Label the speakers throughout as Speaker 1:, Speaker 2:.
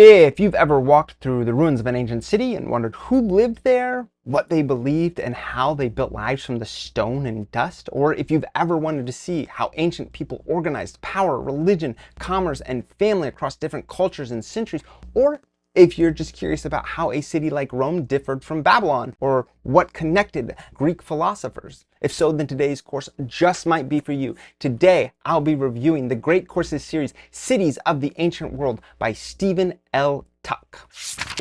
Speaker 1: If you've ever walked through the ruins of an ancient city and wondered who lived there, what they believed, and how they built lives from the stone and dust, or if you've ever wanted to see how ancient people organized power, religion, commerce, and family across different cultures and centuries, or if you're just curious about how a city like Rome differed from Babylon, or what connected Greek philosophers. If so, then today's course just might be for you. Today, I'll be reviewing the Great Courses series, Cities of the Ancient World by Stephen L. Tuck.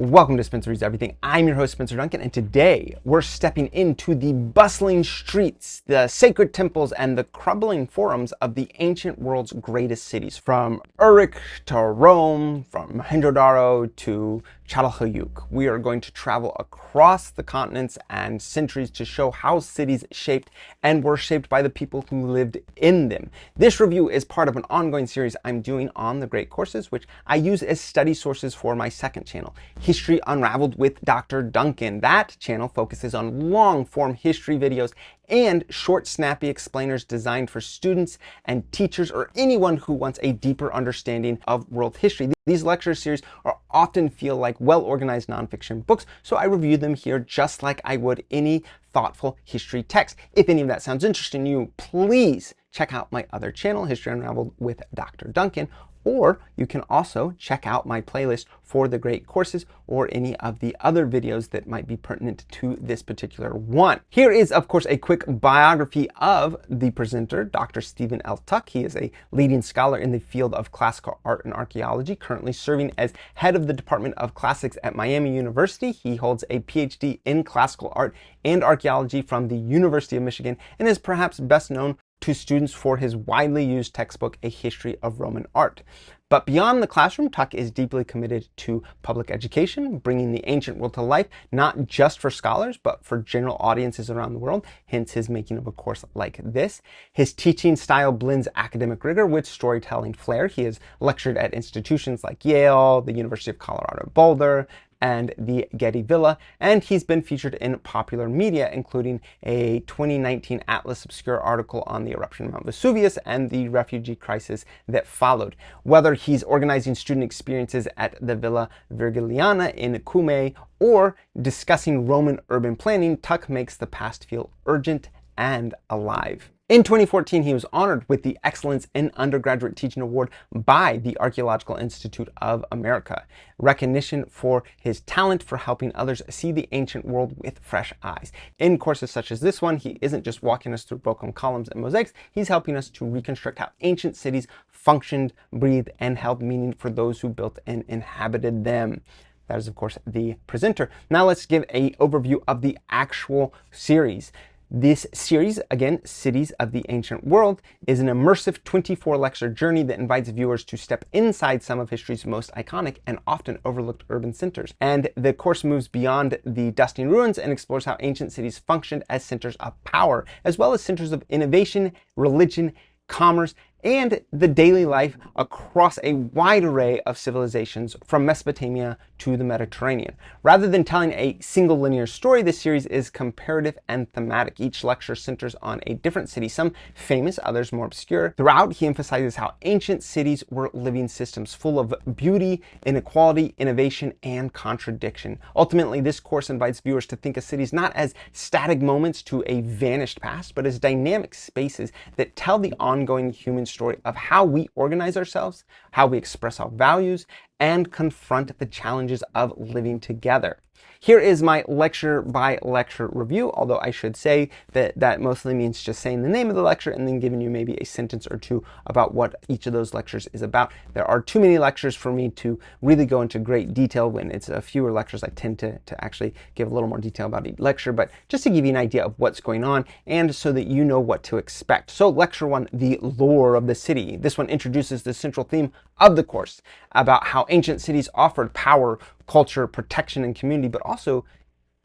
Speaker 1: Welcome to Spencer Reads Everything. I'm your host, Spencer Duncan, and today we're stepping into the bustling streets, the sacred temples, and the crumbling forums of the ancient world's greatest cities. From Uruk to Rome, from Mohenjo-daro to Çatalhöyük. We are going to travel across the continents and centuries to show how cities shaped and were shaped by the people who lived in them. This review is part of an ongoing series I'm doing on the Great Courses, which I use as study sources for my second channel, History Unraveled with Dr. Duncan. That channel focuses on long-form history videos and short, snappy explainers designed for students and teachers or anyone who wants a deeper understanding of world history. These lecture series often feel like well-organized nonfiction books, so I review them here just like I would any thoughtful history text. If any of that sounds interesting to you, please check out my other channel, History Unraveled with Dr. Duncan, or you can also check out my playlist for the Great Courses or any of the other videos that might be pertinent to this particular one. Here is, of course, a quick biography of the presenter, Dr. Stephen L. Tuck. He is a leading scholar in the field of classical art and archaeology, currently serving as head of the Department of Classics at Miami University. He holds a PhD in classical art and archaeology from the University of Michigan and is perhaps best known to students for his widely used textbook, A History of Roman Art. But beyond the classroom, Tuck is deeply committed to public education, bringing the ancient world to life, not just for scholars, but for general audiences around the world, hence his making of a course like this. His teaching style blends academic rigor with storytelling flair. He has lectured at institutions like Yale, the University of Colorado Boulder, and the Getty Villa, and he's been featured in popular media, including a 2019 Atlas Obscura article on the eruption of Mount Vesuvius and the refugee crisis that followed. Whether he's organizing student experiences at the Villa Virgiliana in Cumae or discussing Roman urban planning, Tuck makes the past feel urgent and alive. In 2014, he was honored with the Excellence in Undergraduate Teaching Award by the Archaeological Institute of America, recognition for his talent for helping others see the ancient world with fresh eyes. In courses such as this one, he isn't just walking us through broken columns and mosaics, he's helping us to reconstruct how ancient cities functioned, breathed, and held meaning for those who built and inhabited them. That is, of course, the presenter. Now let's give an overview of the actual series. This series, again, Cities of the Ancient World, is an immersive 24-lecture journey that invites viewers to step inside some of history's most iconic and often overlooked urban centers. And the course moves beyond the dusting ruins and explores how ancient cities functioned as centers of power, as well as centers of innovation, religion, commerce, and the daily life across a wide array of civilizations from Mesopotamia to the Mediterranean. Rather than telling a single linear story, this series is comparative and thematic. Each lecture centers on a different city, some famous, others more obscure. Throughout, he emphasizes how ancient cities were living systems full of beauty, inequality, innovation, and contradiction. Ultimately, this course invites viewers to think of cities not as static moments to a vanished past, but as dynamic spaces that tell the ongoing human story of how we organize ourselves, how we express our values, and confront the challenges of living together. Here is my lecture by lecture review, although I should say that that mostly means just saying the name of the lecture and then giving you maybe a sentence or two about what each of those lectures is about. There are too many lectures for me to really go into great detail. When it's fewer lectures, I tend to actually give a little more detail about each lecture, but just to give you an idea of what's going on and so that you know what to expect. So lecture one, the lore of the city. This one introduces the central theme of the course about how ancient cities offered power, culture, protection, and community, but also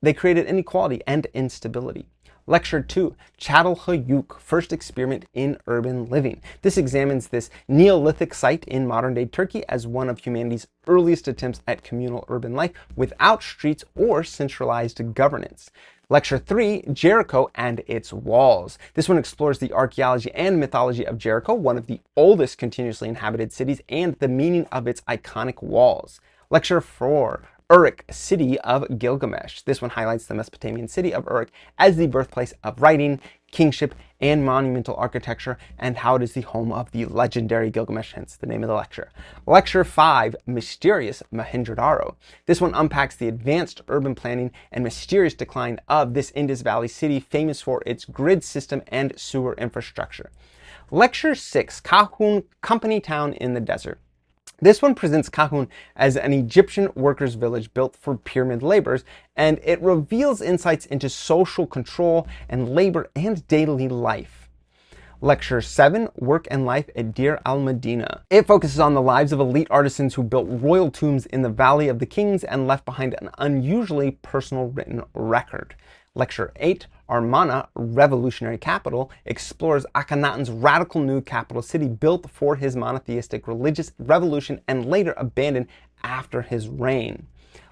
Speaker 1: they created inequality and instability. Lecture 2, Çatalhöyük, First Experiment in Urban Living. This examines this Neolithic site in modern-day Turkey as one of humanity's earliest attempts at communal urban life without streets or centralized governance. Lecture 3, Jericho and its Walls. This one explores the archaeology and mythology of Jericho, one of the oldest continuously inhabited cities, and the meaning of its iconic walls. Lecture 4, Uruk, city of Gilgamesh. This one highlights the Mesopotamian city of Uruk as the birthplace of writing, kingship, and monumental architecture, and how it is the home of the legendary Gilgamesh, hence the name of the lecture. Lecture 5, Mysterious Mohenjo-Daro. This one unpacks the advanced urban planning and mysterious decline of this Indus Valley city, famous for its grid system and sewer infrastructure. Lecture 6, Kahun, company town in the desert. This one presents Kahun as an Egyptian workers' village built for pyramid laborers, and it reveals insights into social control and labor and daily life. Lecture 7, Work and Life at Deir al-Medina. It focuses on the lives of elite artisans who built royal tombs in the Valley of the Kings and left behind an unusually personal written record. Lecture 8, Amarna, Revolutionary Capital, explores Akhenaten's radical new capital city built for his monotheistic religious revolution and later abandoned after his reign.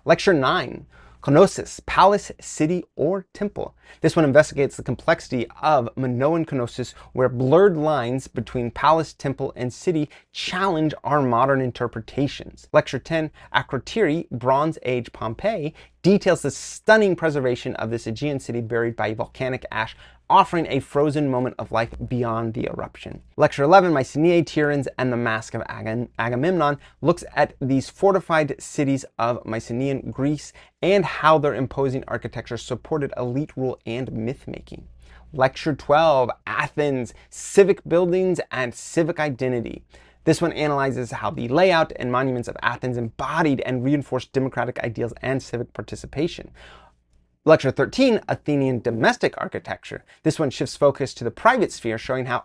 Speaker 1: Lecture 9, Knossos, Palace, City, or Temple. This one investigates the complexity of Minoan Knossos, where blurred lines between palace, temple, and city challenge our modern interpretations. Lecture 10, Akrotiri, Bronze Age Pompeii, details the stunning preservation of this Aegean city buried by volcanic ash, offering a frozen moment of life beyond the eruption. Lecture 11, Mycenae, Tiryns, and the Mask of Agamemnon, looks at these fortified cities of Mycenaean Greece and how their imposing architecture supported elite rule and myth-making. Lecture 12, Athens, Civic Buildings and Civic Identity. This one analyzes how the layout and monuments of Athens embodied and reinforced democratic ideals and civic participation. Lecture 13, Athenian Domestic Architecture. This one shifts focus to the private sphere, showing how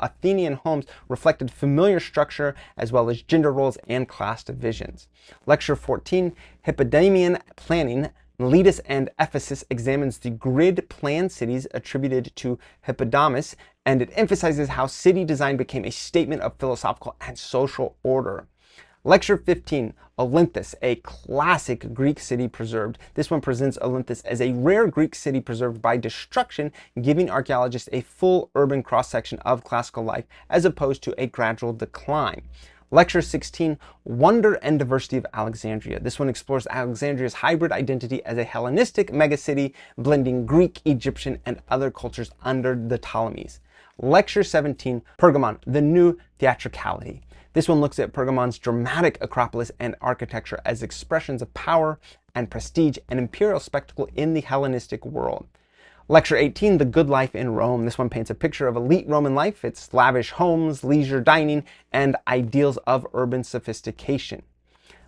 Speaker 1: Athenian homes reflected familiar structure as well as gender roles and class divisions. Lecture 14, Hippodamian Planning. Miletus and Ephesus examines the grid planned cities attributed to Hippodamus, and it emphasizes how city design became a statement of philosophical and social order. Lecture 15, Olympus, a classic Greek city preserved. This one presents Olympus as a rare Greek city preserved by destruction, giving archaeologists a full urban cross-section of classical life as opposed to a gradual decline. Lecture 16, Wonder and Diversity of Alexandria. This one explores Alexandria's hybrid identity as a Hellenistic megacity, blending Greek, Egyptian, and other cultures under the Ptolemies. Lecture 17, Pergamon, the New Theatricality. This one looks at Pergamon's dramatic acropolis and architecture as expressions of power and prestige and imperial spectacle in the Hellenistic world. Lecture 18, The Good Life in Rome. This one paints a picture of elite Roman life, its lavish homes, leisure dining, and ideals of urban sophistication.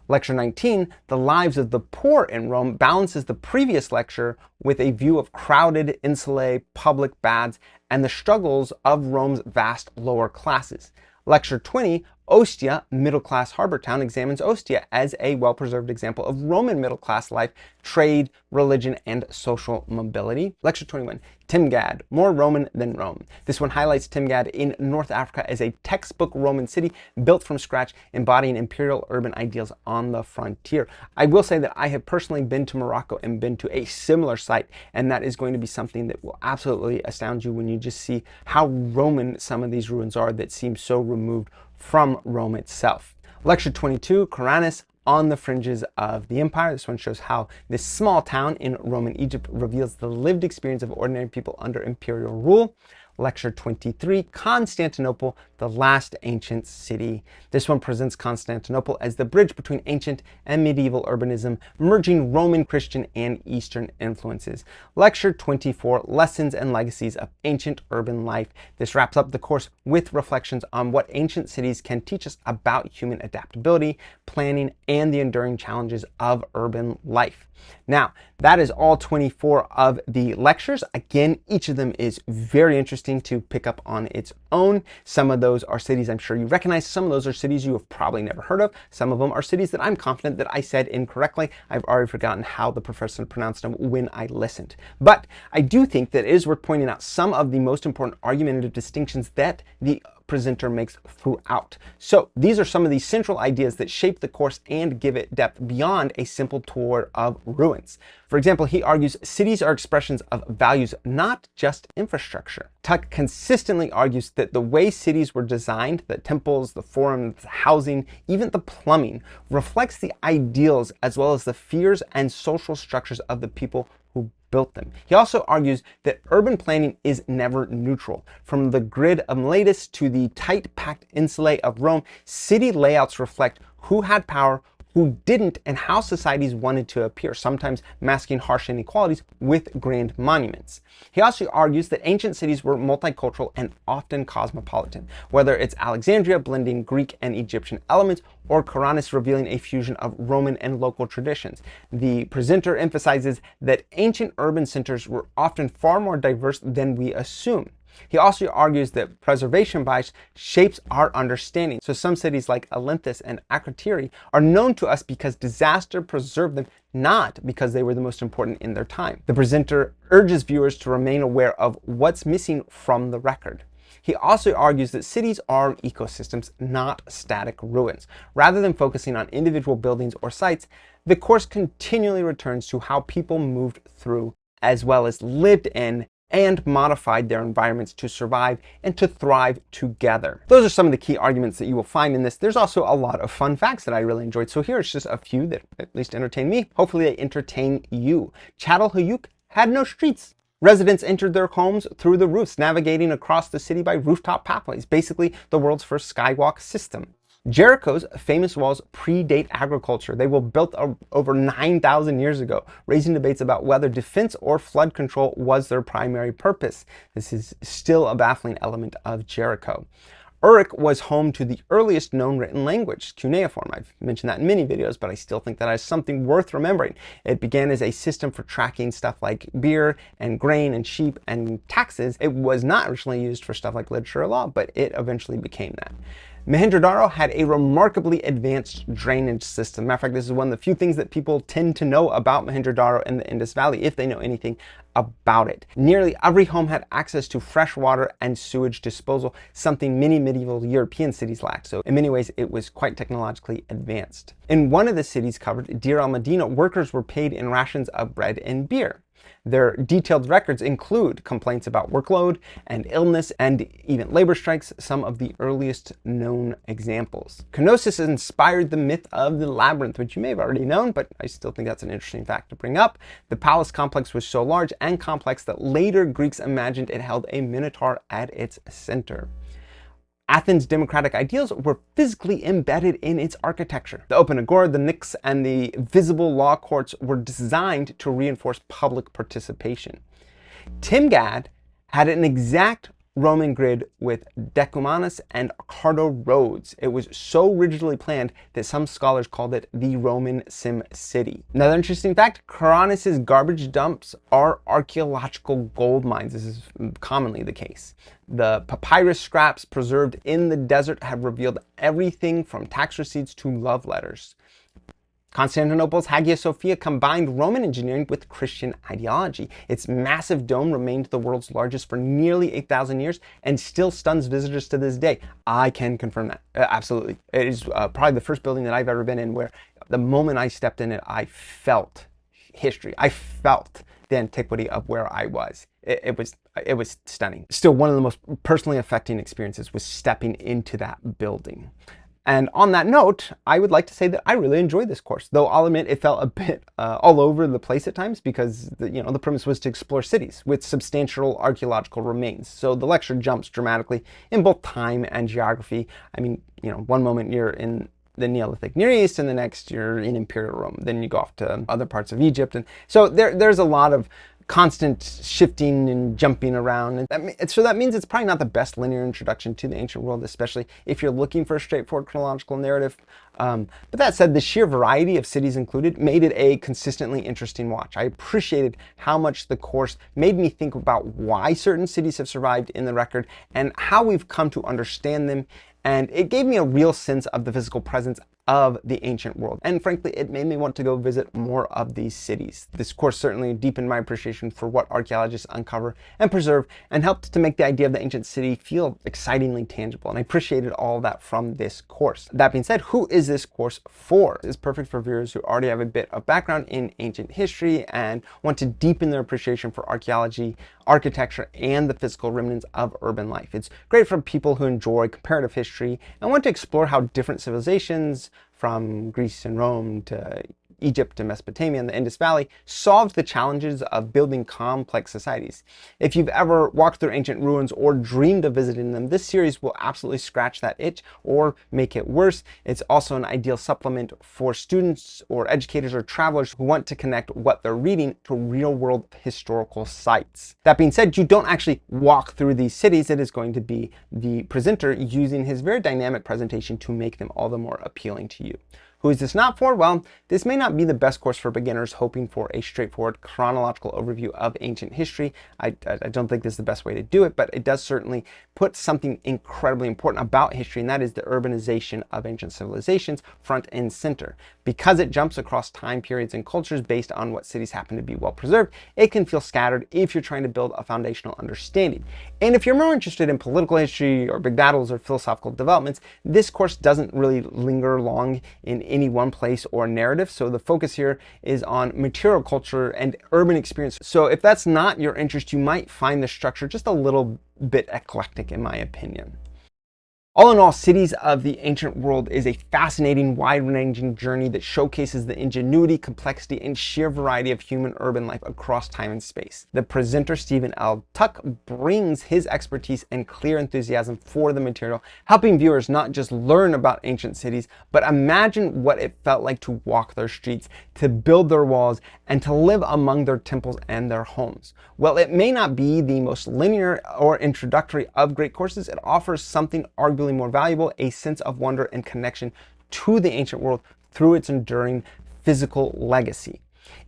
Speaker 1: Lecture 19, The Lives of the Poor in Rome, balances the previous lecture with a view of crowded insulae, public baths, and the struggles of Rome's vast lower classes. Lecture 20, Ostia, Middle-Class Harbor Town, examines Ostia as a well-preserved example of Roman middle-class life, trade, religion, and social mobility. Lecture 21, Timgad, more Roman than Rome. This one highlights Timgad in North Africa as a textbook Roman city built from scratch, embodying imperial urban ideals on the frontier. I will say that I have personally been to Morocco and been to a similar site, and that is going to be something that will absolutely astound you when you just see how Roman some of these ruins are that seem so removed from Rome itself. Lecture 22, Koranis, on the fringes of the empire. This one shows how this small town in Roman Egypt reveals the lived experience of ordinary people under imperial rule. Lecture 23, Constantinople, the last ancient city. This one presents Constantinople as the bridge between ancient and medieval urbanism, merging Roman, Christian, and Eastern influences. Lecture 24, Lessons and Legacies of Ancient Urban Life. This wraps up the course with reflections on what ancient cities can teach us about human adaptability, planning, and the enduring challenges of urban life. Now, that is all 24 of the lectures. Again, each of them is very interesting to pick up on its own. Some of those are cities I'm sure you recognize. Some of those are cities you have probably never heard of. Some of them are cities that I'm confident that I said incorrectly. I've already forgotten how the professor pronounced them when I listened. But I do think that it is worth pointing out some of the most important argumentative distinctions that the presenter makes throughout. So these are some of the central ideas that shape the course and give it depth beyond a simple tour of ruins. For example, he argues cities are expressions of values, not just infrastructure. Tuck consistently argues that the way cities were designed, the temples, the forums, the housing, even the plumbing, reflects the ideals as well as the fears and social structures of the people who built them. He also argues that urban planning is never neutral. From the grid of Miletus to the tight packed insulae of Rome, city layouts reflect who had power, who didn't, and how societies wanted to appear, sometimes masking harsh inequalities with grand monuments. He also argues that ancient cities were multicultural and often cosmopolitan, whether it's Alexandria blending Greek and Egyptian elements, or Knossos revealing a fusion of Roman and local traditions. The presenter emphasizes that ancient urban centers were often far more diverse than we assume. He also argues that preservation bias shapes our understanding. So some cities like Athens and Akrotiri are known to us because disaster preserved them, not because they were the most important in their time. The presenter urges viewers to remain aware of what's missing from the record. He also argues that cities are ecosystems, not static ruins. Rather than focusing on individual buildings or sites, the course continually returns to how people moved through, as well as lived in, and modified their environments to survive and to thrive together. Those are some of the key arguments that you will find in this. There's also a lot of fun facts that I really enjoyed. So here's just a few that at least entertain me. Hopefully they entertain you. Çatalhöyük had no streets. Residents entered their homes through the roofs, navigating across the city by rooftop pathways, basically the world's first skywalk system. Jericho's famous walls predate agriculture. They were built over 9,000 years ago, raising debates about whether defense or flood control was their primary purpose. This is still a baffling element of Jericho. Uruk was home to the earliest known written language, cuneiform. I've mentioned that in many videos, but I still think that is something worth remembering. It began as a system for tracking stuff like beer and grain and sheep and taxes. It was not originally used for stuff like literature or law, but it eventually became that. Mohenjo-daro had a remarkably advanced drainage system. Matter of fact, this is one of the few things that people tend to know about Mohenjo-daro and the Indus Valley, if they know anything about it. Nearly every home had access to fresh water and sewage disposal, something many medieval European cities lacked. So in many ways, it was quite technologically advanced. In one of the cities covered, Deir al-Medina, workers were paid in rations of bread and beer. Their detailed records include complaints about workload and illness and even labor strikes, some of the earliest known examples. Knossos inspired the myth of the labyrinth, which you may have already known, but I still think that's an interesting fact to bring up. The palace complex was so large and complex that later Greeks imagined it held a minotaur at its center. Athens' democratic ideals were physically embedded in its architecture. The open agora, the nix, and the visible law courts were designed to reinforce public participation. Timgad had an exact Roman grid with decumanus and cardo roads. It was so rigidly planned that some scholars called it the Roman Sim City. Another interesting fact, Knossos' garbage dumps are archaeological gold mines. This is commonly the case. The papyrus scraps preserved in the desert have revealed everything from tax receipts to love letters. Constantinople's Hagia Sophia combined Roman engineering with Christian ideology. Its massive dome remained the world's largest for nearly 8,000 years and still stuns visitors to this day. I can confirm that. Absolutely. It is probably the first building that I've ever been in where the moment I stepped in it, I felt history. I felt the antiquity of where I was. It was stunning. Still, one of the most personally affecting experiences was stepping into that building. And on that note, I would like to say that I really enjoyed this course, though I'll admit it felt a bit all over the place at times because the premise was to explore cities with substantial archaeological remains. So the lecture jumps dramatically in both time and geography. I mean, one moment you're in the Neolithic Near East and the next you're in Imperial Rome. Then you go off to other parts of Egypt. And so there's a lot of constant shifting and jumping around. And so that means it's probably not the best linear introduction to the ancient world, especially if you're looking for a straightforward chronological narrative. But that said, the sheer variety of cities included made it a consistently interesting watch. I appreciated how much the course made me think about why certain cities have survived in the record and how we've come to understand them. And it gave me a real sense of the physical presence of the ancient world. And frankly, it made me want to go visit more of these cities. This course certainly deepened my appreciation for what archaeologists uncover and preserve, and helped to make the idea of the ancient city feel excitingly tangible. And I appreciated all of that from this course. That being said, who is this course for? It's perfect for viewers who already have a bit of background in ancient history and want to deepen their appreciation for archaeology, architecture, and the physical remnants of urban life. It's great for people who enjoy comparative history and want to explore how different civilizations, from Greece and Rome to Egypt and Mesopotamia and the Indus Valley, solved the challenges of building complex societies. If you've ever walked through ancient ruins or dreamed of visiting them, this series will absolutely scratch that itch or make it worse. It's also an ideal supplement for students or educators or travelers who want to connect what they're reading to real-world historical sites. That being said, you don't actually walk through these cities. It is going to be the presenter using his very dynamic presentation to make them all the more appealing to you. Who is this not for? Well, this may not be the best course for beginners hoping for a straightforward chronological overview of ancient history. I don't think this is the best way to do it, but it does certainly put something incredibly important about history, and that is the urbanization of ancient civilizations front and center. Because it jumps across time periods and cultures based on what cities happen to be well preserved, it can feel scattered if you're trying to build a foundational understanding. And if you're more interested in political history or big battles or philosophical developments, this course doesn't really linger long in any one place or narrative. So the focus here is on material culture and urban experience. So if that's not your interest, you might find the structure just a little bit eclectic, in my opinion. All in all, Cities of the Ancient World is a fascinating, wide-ranging journey that showcases the ingenuity, complexity, and sheer variety of human urban life across time and space. The presenter, Stephen L. Tuck, brings his expertise and clear enthusiasm for the material, helping viewers not just learn about ancient cities, but imagine what it felt like to walk their streets, to build their walls, and to live among their temples and their homes. While it may not be the most linear or introductory of great courses, it offers something arguably more valuable: a sense of wonder and connection to the ancient world through its enduring physical legacy.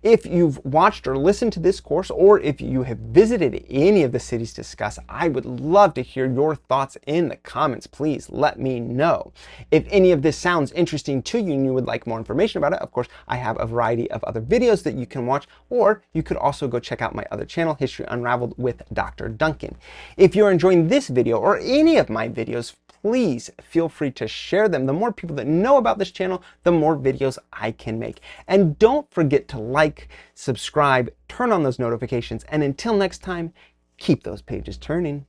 Speaker 1: If you've watched or listened to this course, or if you have visited any of the cities discussed, I would love to hear your thoughts in the comments. Please let me know. If any of this sounds interesting to you and you would like more information about it, of course, I have a variety of other videos that you can watch, or you could also go check out my other channel, History Unraveled with Dr. Duncan. If you're enjoying this video or any of my videos, please feel free to share them. The more people that know about this channel, the more videos I can make. And don't forget to like, subscribe, turn on those notifications, and until next time, keep those pages turning.